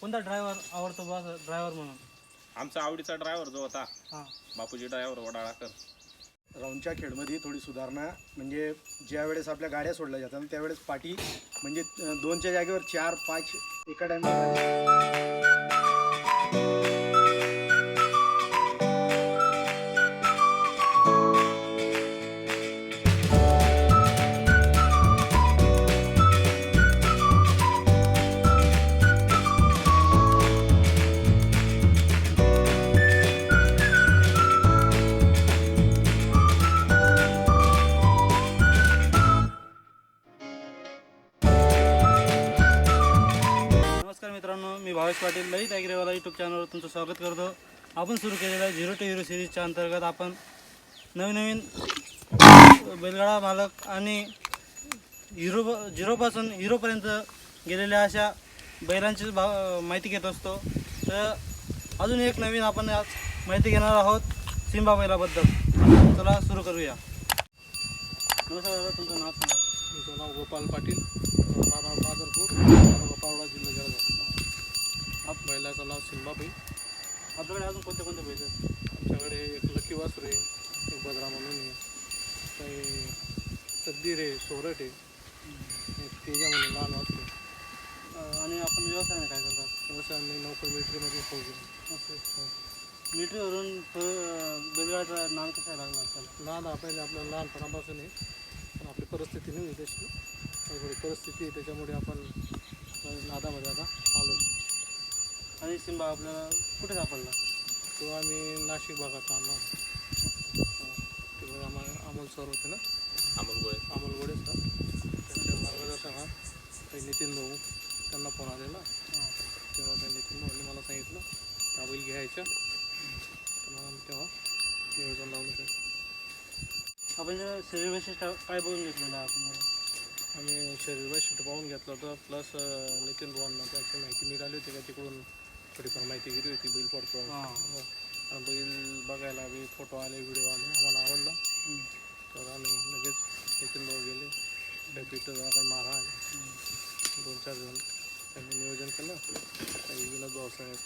कोणता ड्रायव्हर आवडतो बा ड्रायव्हर म्हणून? आमचा आवडीचा ड्रायव्हर जो होता हां बापूजी ड्रायव्हर वडाळाकर. राऊंडच्या खेळमध्ये थोडी सुधारणा म्हणजे ज्या वेळेस आपल्या गाड्या सोडल्या जातात त्यावेळेस पाठी म्हणजे 2च्या जागेवर 4-5 एका टायमाला. नमस्कार मित्रांनो, मी भावेश पाटील ललित ॲग्रेवाला यूट्यूब चॅनलवर तुमचं स्वागत करतो. आपण सुरू केलेल्या 0 to Hero सिरीजच्या अंतर्गत आपण नवीन बैलगाडा मालक आणि झिरोपासून हिरोपर्यंत गेलेल्या अशा बैलांची माहिती घेत असतो. तर अजून एक नवीन आपण आज माहिती घेणार आहोत सिम्बा बैलाबद्दल. चला सुरू करूया. नमस्कार दादा, तुमचं नाव सांगा. माझं नाव गोपाल पाटील, राहणार बाजारपूर, गोपाळवाडा, जिल्हा जळगाव. बैलाचं नाव सिम्बा बैल. आपल्याकडे अजून कोणते कोणते बैल आहेत? आमच्याकडे एक लकी वासरू आहे, एक बद्रा म्हणून आहे, काही तद्दीर आहे, सोरट आहे, एक तेजा म्हणून लहान वासरू आहे. आणि आपण व्यवसायाने काय करतात? तसं आम्ही नोकरी मिलिटरीमध्ये फौजी. मिलिटरीवरून बैलगाड्याचं नाव कसं लागलं आपल्याला? लहान पहिले आपल्याला लहानपणापासून आहे, पण आपली परिस्थिती नाही तशी, थोडी परिस्थिती आहे त्याच्यामुळे आपण नादामध्ये आता आलो आहे. आणि सिम्बा आपल्याला कुठे सापडला? तो आम्ही नाशिक भागात आणला. तेव्हा आम्हाला अमोल सर होते ना, अमोल गोडे सर, त्यांच्या मार्गदर्शनात काही नितीन भाऊ त्यांना फोन आलेला. तेव्हा त्या नितीन भाऊने मला सांगितलं हा बैल घ्यायचा, तर मग तेव्हा नियोजन लावलं सर. आपण शरीर वैशिष्ट्य काय बघून घेतलेलं आहे आपण? आम्ही शरीर वैशिष्ट्य पाहून घेतलं होतं, प्लस नितीन भाऊंना त्याची माहिती मिळाली होती का तिकडून थोडीफार माहिती गेली होती बैल पडतो. बैल बघायला बी फोटो आले, व्हिडिओ आले, आम्हाला आवडला. तर आम्ही लगेच नितीन भाऊ गेले, डेप्युट काही महाराज 2-4 जण त्यांनी नियोजन केलं, काही विनोद भाऊसाहेब,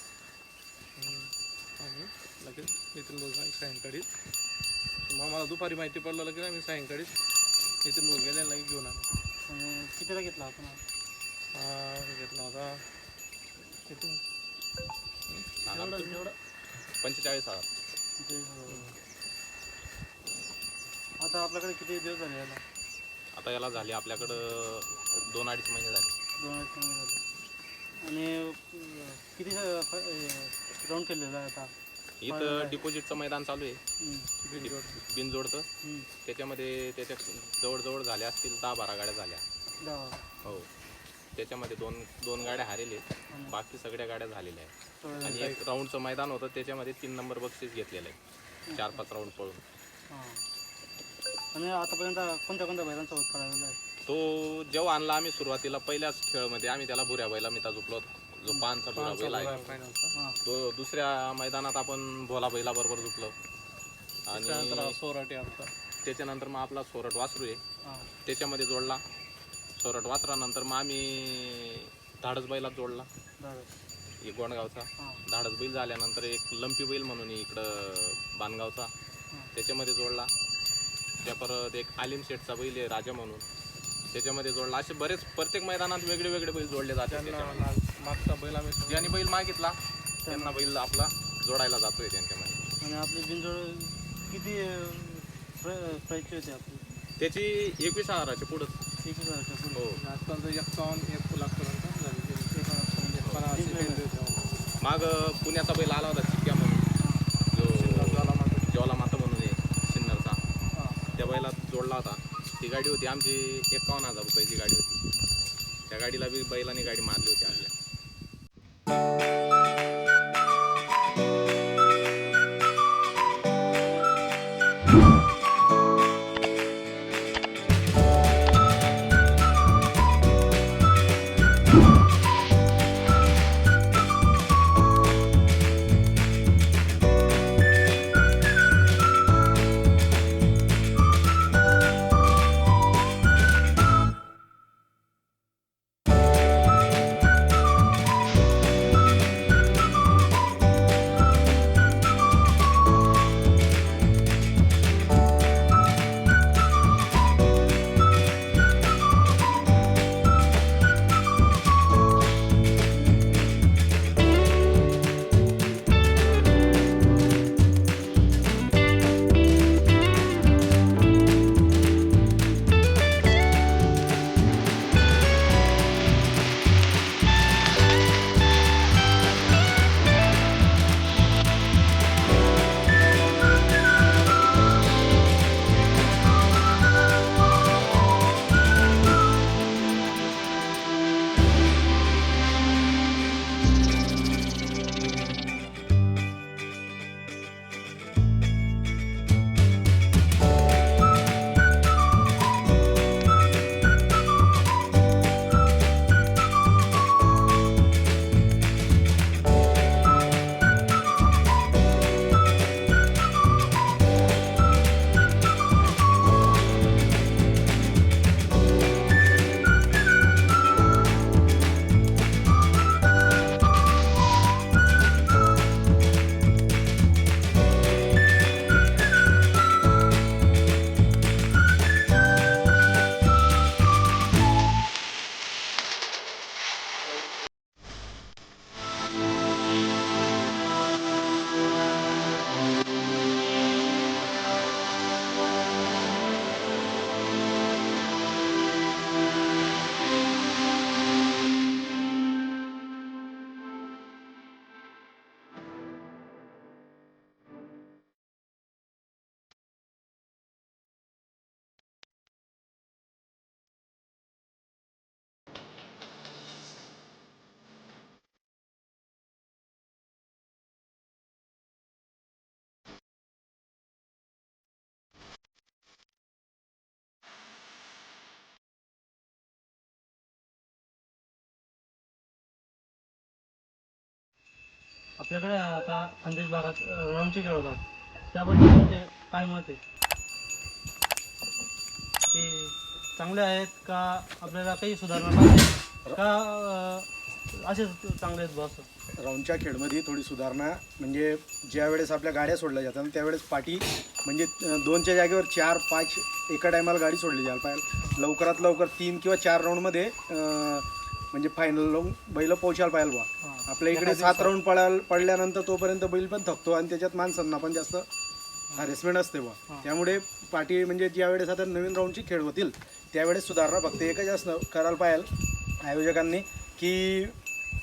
आणि लगेच नितीन भाऊ सायंकाळी मग आम्हाला दुपारी माहिती पडलं, लगेच आम्ही सायंकाळी नितीन भाऊ गेले, लगेच घेऊन आलो. कितीला घेतला आपण? घेतला होता किती 45,000. आता आपल्याकडे किती दिवस झाले याला? आता याला झाले आपल्याकडं 2-2.5 महिने झाले. 2 महिने झाले. आणि किती राऊंड केलेलं आहे आता? इथं डिपॉझिटचं मैदान चालू आहे बिनजोडचं. त्याच्यामध्ये त्याच्या जवळजवळ झाल्या असतील 10-12 गाड्या झाल्या. 10. हो, त्याच्यामध्ये दोन गाड्या हारेले, बाकी सगळ्या गाड्या झालेल्या आहेत. आणि एक राऊंडचं मैदान होतं, त्याच्यामध्ये 3 नंबर बक्षीस घेतलेलं आहे 4-5 राऊंड पळून. आणि आतापर्यंत कोणत्या बैलांसोबत पळालेला आहे? तो जेव्हा आणला आम्ही सुरुवातीला पहिल्याच खेळमध्ये आम्ही त्याला भुऱ्या बैला मिता झुकलो होतो, जो 5चा भुरा बैल आहे. तो दुसऱ्या मैदानात आपण भोला बैला बरोबर झुकलो. आणि सोराटे आमचा. त्याच्यानंतर मग आपला सोरट वासरू आहे, त्याच्यामध्ये जोडला. सोरट वासरानंतर मग आम्ही धाडस बैलात जोडला, एक गोंडगावचा. धाडस बैल झाल्यानंतर एक लंपी बैल म्हणून इकडं बानगावचा, त्याच्यामध्ये जोडला. त्या परत एक आलिम शेठचा बैल आहे राजा म्हणून, त्याच्यामध्ये जोडला. असे बरेच प्रत्येक मैदानात वेगळे वेगळे बैल जोडले जातात. मागचा बैल आम्ही ज्यांनी बैल मागितला त्यांना बैल आपला जोडायला जातोय त्यांच्यामध्ये. आणि आपली बिनजोड किती प्राईसची होती आपली? त्याची 21,000च्या पुढं. 21,000च्या पुढे. हो, आजपर्यंत 51 लाखपर्यंत झाली. माग पुण्याचा बैल आला होता चिक्क्या म्हणून, जो ज्वालामाता म्हणून आहे सिन्नरचा, त्या बैलात जोडला होता. ती गाडी होती आमची 51,000 रुपयाची गाडी होती. त्या गाडीला बी बैलाने गाडी मारली होती आपल्या. आपल्याकडे आता खानदेश भागात राऊंडचे खेळ होतात, त्याबद्दल तुमचे काय मत आहे? ते चांगले आहेत का, आपल्याला काही सुधारणा पाहिजे का, असेच चांगले आहेत बॉस? राऊंडच्या खेळमध्ये थोडी सुधारणा म्हणजे ज्या वेळेस आपल्या गाड्या सोडल्या जातात त्यावेळेस पाठी म्हणजे 2च्या जागेवर 4-5 एका टायमाला गाडी सोडली जायला पाहिजे. लवकरात लवकर 3 किंवा 4 राऊंडमध्ये म्हणजे फायनल लावून बैल पोहोचायला पाहिजे बा. आपल्या इकडे 7 राऊंड पडल्यानंतर तोपर्यंत बैल पण थकतो आणि त्याच्यात माणसांना पण जास्त हॅरेसमेंट असते बा. त्यामुळे पाठी म्हणजे ज्या वेळेस आता नवीन राऊंडची खेळ होतील त्यावेळेस सुधारणा फक्त एकच असं करायला पाहिजे आयोजकांनी की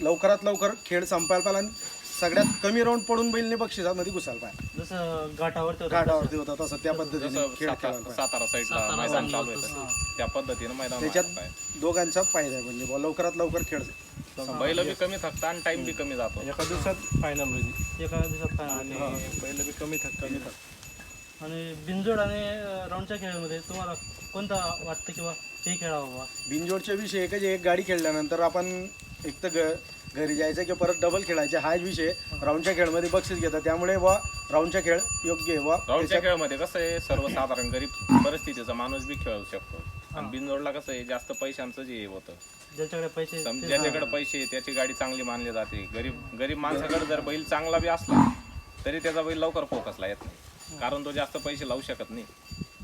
लवकरात लवकर खेळ संपायला पाहिजे आणि सगळ्यात कमी राऊंड पडून बैलने बक्षिसामध्ये घुसायला पाहिजे. जसं घाटावरती घाटावरती होता तसं त्या पद्धतीने जसं खेळ खेळायला पाहिजे. सातारा साईडला मैदान चालू आहे तसं त्या पद्धतीनं मैदान त्याच्यात व्हायला पाहिजे. दोघांचा फायदा आहे म्हणजे बुवा लवकरात लवकर खेळ बैल बी कमी थकतात आणि टाइम बी कमी जातो. एका दिवसात फायनल होईल एका दिवसात काय आणि बैल बी कमी थकतात. आणि बिनजोड आणि राऊंडच्या खेळामध्ये तुम्हाला कोणता वाटतं किंवा हे खेळावं बा? बिनजोडच्या विषय एकच एक गाडी खेळल्यानंतर आपण एक तर घरी जायचं किंवा परत डबल खेळायचे हाच विषय राऊंडच्या खेळमध्ये बक्षीस घेतात. त्यामुळे वा राऊंडच्या खेळ योग्य आहे वा. राऊंडच्या खेळामध्ये कसं आहे सर्वसाधारण गरीब परिस्थितीचा माणूस बी खेळू शकतो आणि बिनजोडला कसं आहे जास्त पैशांचं जे होतं ज्याच्याकडे पैसे ज्याच्याकडे पैसे त्याची गाडी चांगली मानली जाते. गरीब माणसाकडे जर बैल चांगला बी असला तरी त्याचा बैल लवकर फोकसला येत नाही कारण तो जास्त पैसे लावू शकत नाही.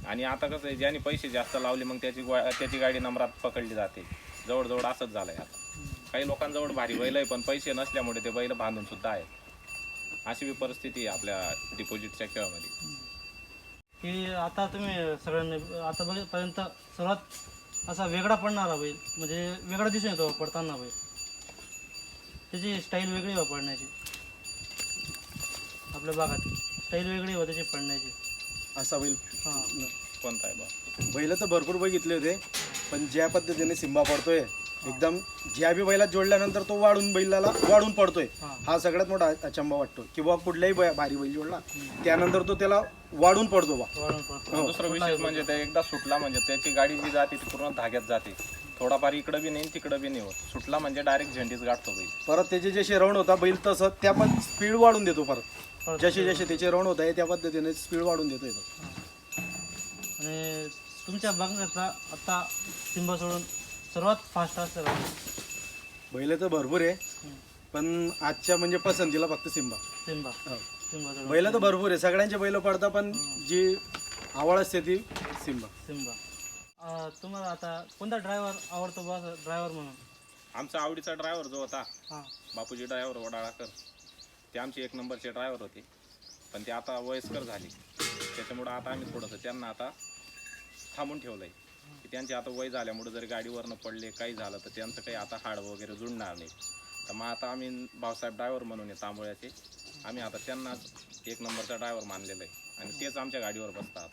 आणि आता कसं आहे ज्याने पैसे जास्त लावले मग त्याची गाडी नंबरात पकडली जाते. जवळजवळ असंच झालंय आता. काही लोकांजवळ भारी बैल आहे पण पैसे नसल्यामुळे ते बैल बांधून सुद्धा आहेत. अशी बी परिस्थिती आहे आपल्या डिपॉझिटच्या खेळामध्ये. की आता तुम्ही सगळ्यांनी आतापर्यंत सर्वात असा वेगळा पडणारा बैल म्हणजे वेगळा दिसून येतो पडताना बैल, त्याची स्टाईल वेगळी हो पडण्याची, आपल्या भागात स्टाईल वेगळी हो त्याची पडण्याची. असा बैल हां कोणता आहे बा? बैल तर भरपूर बघितले होते पण ज्या पद्धतीने सिंबा पडतोय एकदम ज्या बी बैलात जोडल्यानंतर तो बैलाला वाढून पडतोय हा सगळ्यात मोठा अचंबा वाटतो. किंवा कुठलाही भारी बैल जोडला त्यानंतर तो त्याला वाढून पडतो बा. वाढून पडतो. दुसरं विशेष म्हणजे ते एकदा सुटला म्हणजे त्याची गाडी जी जाते ती पूर्ण धाग्यात जाते. थोडाफार इकडं बी नाही तिकडं बी नाही होत. सुटला म्हणजे डायरेक्ट झेंडीच गाठतो बैल. परत त्याचे जसे राऊंड होता बैल तसं त्या पण स्पीड वाढून देतो. परत जसे जसे त्याचे राऊंड होत आहे त्या पद्धतीने स्पीड वाढून देतो येतो. आणि तुमच्या बघण्याचा आता सिंबा सोडून सर्वात फास्ट असतं का? बैल तर भरपूर आहे पण आजच्या म्हणजे पसंतीला फक्त सिंबा. सिंबा सिंबा सोडून बैल तर भरपूर आहे सगळ्यांचे बैल पडतात पण जी आवड असते ती सिंबा. सिंबा. तुम्हाला आता कोणता ड्रायव्हर आवडतो बा ड्रायव्हर म्हणून? आमचा आवडीचा ड्रायव्हर जो होता हां बापूजी ड्रायव्हर वडाळाकर ते आमचे 1 नंबरचे ड्रायव्हर होते पण ते आता वयस्कर झाले. त्याच्यामुळं आता आम्ही थोडंसं त्यांना आता थांबून ठेवलं आहे की त्यांचे आता वय झाल्यामुळे जर गाडीवरनं पडले काही झालं तर त्यांचं काही आता हाड वगैरे जुळणार नाही. तर मग आता आम्ही भाऊसाहेब ड्रायव्हर म्हणून आहे तांबोळ्याचे आम्ही आता त्यांनाच 1 नंबरचा ड्रायव्हर मानलेला आहे आणि तेच आमच्या गाडीवर बसतात.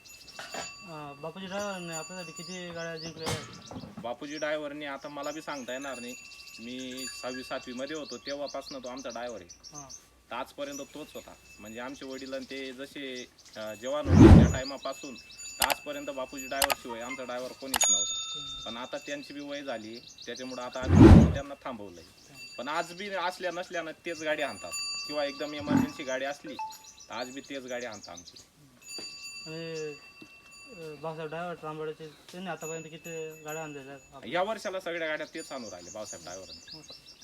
बापूजी ड्रायव्हरने आपल्यासाठी किती गाड्या जिंकलेल्या आहेत? बापूजी ड्रायव्हरने आता मला बी सांगता येणार नाही. मी 6वी-7वी मध्ये होतो तेव्हापासून तो आमचा ड्रायव्हर आहे. हां तर आजपर्यंत तोच होता. म्हणजे आमचे वडील आणि ते जसे जवान होते त्या टायमापासून तर आजपर्यंत बापूजी ड्रायव्हर शिवाय आमचा ड्रायव्हर कोणीच नव्हता. पण आता त्यांची बी वय झाली त्याच्यामुळं आता आम्ही त्यांना थांबवलंय. पण आज बी असल्या नसल्यानं तेच गाडी आणतात किंवा एकदम इमर्जन्सी गाडी असली तर आज बी तेच गाडी आणतात आमची. आणि भाऊसाहेब ड्रायव्हर तांबड्याचे त्यांनी आतापर्यंत किती गाड्या आणलेल्या आहेत? या वर्षाला सगळ्या गाड्या तेच आणून राहिले भाऊसाहेब ड्रायव्हरांनी.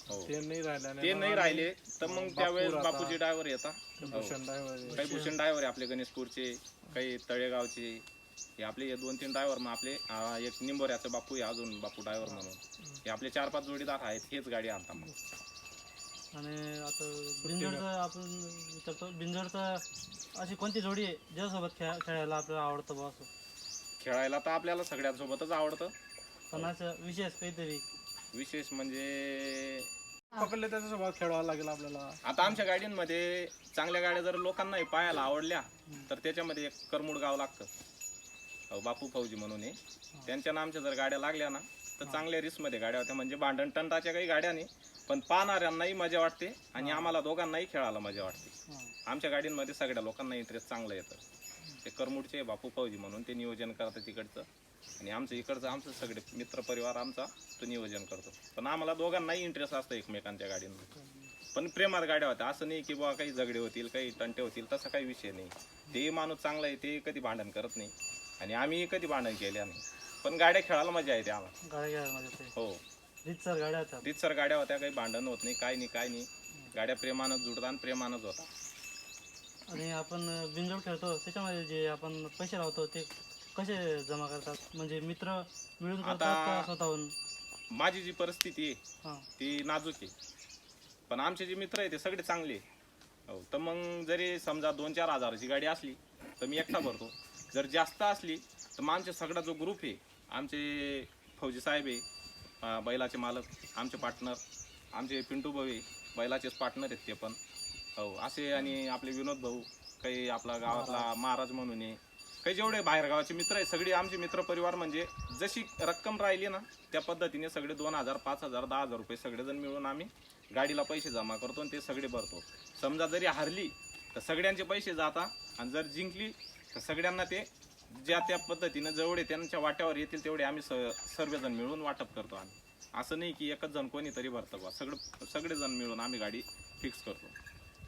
हो ते नाही राहिलं ते नाही राहिले तर मग त्यावेळेस बापूजी ड्रायव्हर येतात. भूषण ड्रायव्हर काही भूषण ड्रायव्हर आहे आपले गणेशपूरचे, काही तळेगावचे, हे आपले 2-3 ड्रायव्हर. मग आपले एक निंबोऱ्याचं बापू आहे अजून बापू ड्रायव्हर म्हणून. हे आपले 4-5 जोडीदार आहेत हेच गाडी आणतात मग. आणि आता बिनजोडचं आपण विचारतो बिनजोडचं अशी कोणती जोडी आहे ज्यासोबत खेळायला आपल्याला आवडतं बा? असं खेळायला तर आपल्याला सगळ्यांसोबतच आवडतं पण असं विशेष काहीतरी विशेष म्हणजे पकडले त्याच्यासोबत खेळावं लागेल आपल्याला. आता आमच्या गाडींमध्ये चांगल्या गाड्या जर लोकांनाही पाहायला आवडल्या तर त्याच्यामध्ये एक करमुड गाव लागतं बापू फौजी म्हणून आहे. त्यांच्या नामच्या जर गाड्या लागल्या ना तर चांगल्या रिस्कमध्ये गाड्या होत्या. म्हणजे भांडण टंटाच्या काही गाड्या नाही पण पाहणाऱ्यांनाही मजा वाटते आणि आम्हाला दोघांनाही खेळायला मजा वाटते. आमच्या गाडींमध्ये सगळ्या लोकांना इंटरेस्ट चांगलं येतं. ते करमुडचे बापू फौजी म्हणून ते नियोजन करतात तिकडचं आणि आमचं इकडचं आमचं सगळे मित्रपरिवार आमचा तो नियोजन करतो. पण आम्हाला दोघांनाही इंटरेस्ट असतो एकमेकांच्या गाडींमध्ये. पण प्रेमात गाड्या होत्या. असं नाही की बुवा काही झगडे होतील, काही तंटे होतील, तसा काही विषय नाही. ते माणूस चांगला आहे, ते कधी भांडण करत नाही आणि आम्ही कधी भांडण केल्या नाही. पण गाड्या खेळायला मजा येते आम्हाला. गाड्या घ्यायला माझ्या ते हो, रीतसर गाड्या होत्या. रीतसर गाड्या होत्या, काही भांडण होत नाही, काय नाही. गाड्या प्रेमानंच जुडतात आणि प्रेमानंच होता. आणि आपण बिनजोड खेळतो त्याच्यामध्ये जे आपण पैसे लावतो ते कसे जमा करतात, म्हणजे मित्र मिळून करतात का स्वतःहून? माझी जी परिस्थिती आहे हां ती नाजूक आहे, पण आमचे जे मित्र आहे ते सगळे चांगले आहे. हो, तर मग जरी समजा 2-4 हजाराची गाडी असली तर मी एकटा भरतो. जर जास्त असली तर मग आमचा सगळा जो ग्रुप आहे, आमचे फौजी साहेब आहे, बैलाचे मालक, आमचे पार्टनर, आमचे पिंटू भाऊ आहे, बैलाचेच पार्टनर आहेत ते पण. हो, असे आणि आपले विनोद भाऊ, काही आपला गावातला महाराज म्हणून आहे, काही जेवढे बाहेर गावाचे मित्र आहे सगळे आमचे मित्र परिवार. म्हणजे जशी रक्कम राहिली ना त्या पद्धतीने सगळे 2,000, 5,000, 10,000 रुपये सगळेजण मिळून आम्ही गाडीला पैसे जमा करतो आणि ते सगळे भरतो. समजा जरी हारली तर सगळ्यांचे पैसे जातात आणि जर जिंकली तर सगळ्यांना ते ज्या त्या पद्धतीनं जेवढे त्यांच्या वाट्यावर येतील तेवढे आम्ही सर्वजण मिळून वाटप करतो. आम्ही असं नाही की एकच जण कोणीतरी भरतं बा, सगळेजण मिळून आम्ही गाडी फिक्स करतो.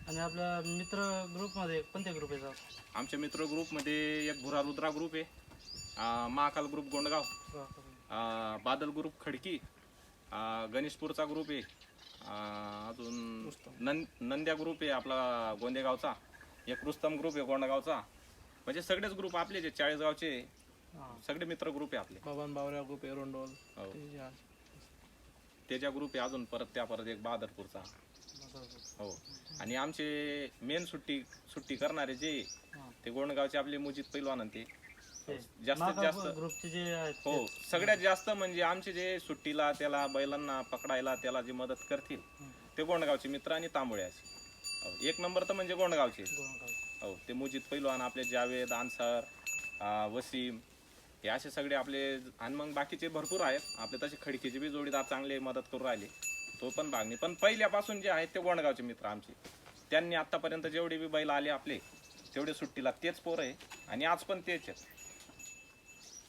आणि आपल्या मित्र ग्रुपमध्ये कोणते ग्रुप येतात? आमच्या मित्र ग्रुपमध्ये एक भुरा रुद्रा ग्रुप आहे, महाकाल ग्रुप गोंडगाव, बादल ग्रुप खडकी, गणेशपूरचा ग्रुप आहे, अजून नंद्या ग्रुप आहे आपला गोंदेगावचा, एक रुस्तम ग्रुप आहे गोंडगावचा. म्हणजे सगळेच ग्रुप आपले जे 40 गावचे सगळे मित्र ग्रुप आहे आपले. बाबान बावऱ्या ग्रुप एरोंडोल हो, त्याच्या ग्रुप आहे अजून परत एक बहादरपूरचा. हो, आणि आमचे मेन सुट्टी करणारे जे ते गोंडगावचे आपले मुजीद पैलवान आणि ते जास्तीत जास्त ग्रुपचे जे आहेत हो, सगळ्यात जास्त म्हणजे आमचे जे सुट्टीला त्याला बैलांना पकडायला त्याला जे मदत करतील ते गोंडगावचे मित्र आणि तांबोळ्याचे. हो, एक नंबर तर म्हणजे गोंडगावचे. हो, ते मुजीद पैलवान, आपले जावेद, अन्सार, वसीम, हे असे सगळे आपले. आणि मग बाकीचे भरपूर आहेत आपले, तसे खडकीचे बी जोडीदार चांगले मदत करून राहिले, तो पण भाग नाही. पण पहिल्यापासून जे आहेत ते गोंडगावचे मित्र आमचे, त्यांनी आतापर्यंत जेवढे बी बैल आले आपले तेवढे सुट्टीला तेच पोरं आहे आणि आज पण तेच आहेत.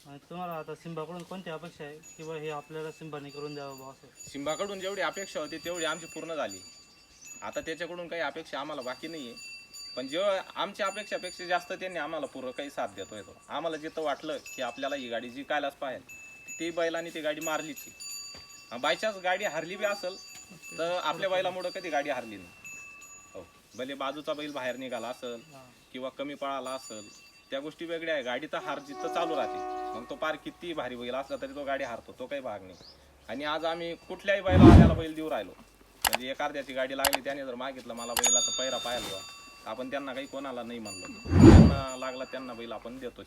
आणि तुम्हाला आता सिम्बाकडून कोणती अपेक्षा आहे किंवा हे आपल्याला सिम्बाने करून द्यावं बा असं? सिम्बाकडून जेवढी अपेक्षा होती तेवढी आमची पूर्ण झाली. आता त्याच्याकडून काही अपेक्षा आम्हाला बाकी नाही आहे, पण जेव्हा आमच्या अपेक्षापेक्षा जास्त त्यांनी आम्हाला पूर्ण काही साथ देतोय. तो आम्हाला जिथं वाटलं की आपल्याला ही गाडी जिंकायलाच पाहिजे ती बैलांनी ती गाडी मारलीच. बायचान्स गाडी हारली बी असेल तर आपल्या बैलामुळं कधी गाडी हारली नाही. हो, भले बाजूचा बैल बाहेर निघाला असेल किंवा कमी पळाला असेल, त्या गोष्टी वेगळ्या आहे. गाडी तर हार जिथं चालू राहते, मग तो पार किती भारी बैल असला तरी तो गाडी हारतो, तो काही भाग नाही. आणि आज आम्ही कुठल्याही बैलाला बैल देऊ राहिलो, म्हणजे एक अर्ध्याची गाडी लागली त्याने जर मागितलं मला बैलाचा पैरा पाहायला, आपण त्यांना काही कोणाला नाही म्हणलो, त्यांना लागला त्यांना बैल आपण देतोच.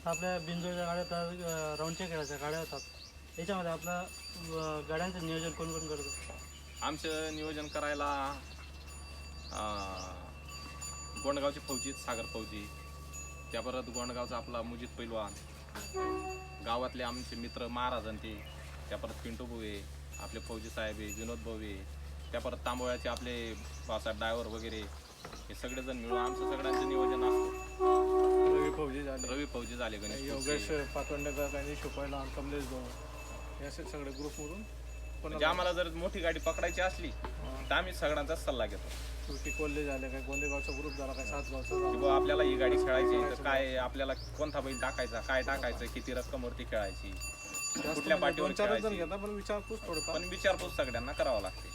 आपल्या बिनजोडच्या गाड्या राऊंडच्या खेळाच्या गाड्या होतात, याच्यामध्ये आपला गाड्यांचं नियोजन कोण कोण करतो? आमचं नियोजन करायला गोंडगावचे फौजी, सागर फौजी, त्या परत गोंडगावचा आपला मुजीद पैलवान, गावातले आमचे मित्र महाराज आणि ते, त्या परत पिंटू भाऊ आहे, आपले फौजी साहेब आहे, विनोद भाऊ आहे, त्या परत तांबोळ्याचे आपले बासाहेब ड्रायव्हर वगैरे, हे सगळेजण मिळून आमचं सगळ्यांचं नियोजन असतं. रवी फौजी झाले, गणेश योगेश पातोंडेकर आणि शिपायला कमलेश भाऊ, हे असे सगळे ग्रुपमधून. म्हणजे आम्हाला जर मोठी गाडी पकडायची असली तर आम्ही सगळ्यांचाच सल्ला घेतो. शेवटी कोल्हे झाले, काय गोंदेगावचा ग्रुप झाला, काय सातगावचा, आपल्याला ही गाडी खेळायची तर काय, आपल्याला कोणता बैल टाकायचा, काय टाकायचं, किती रक्कमवरती खेळायची, कुठल्या पाठीवर खेळायची, घेता, पण विचारपूस थोडंफार पण विचारपूस सगळ्यांना करावं लागते.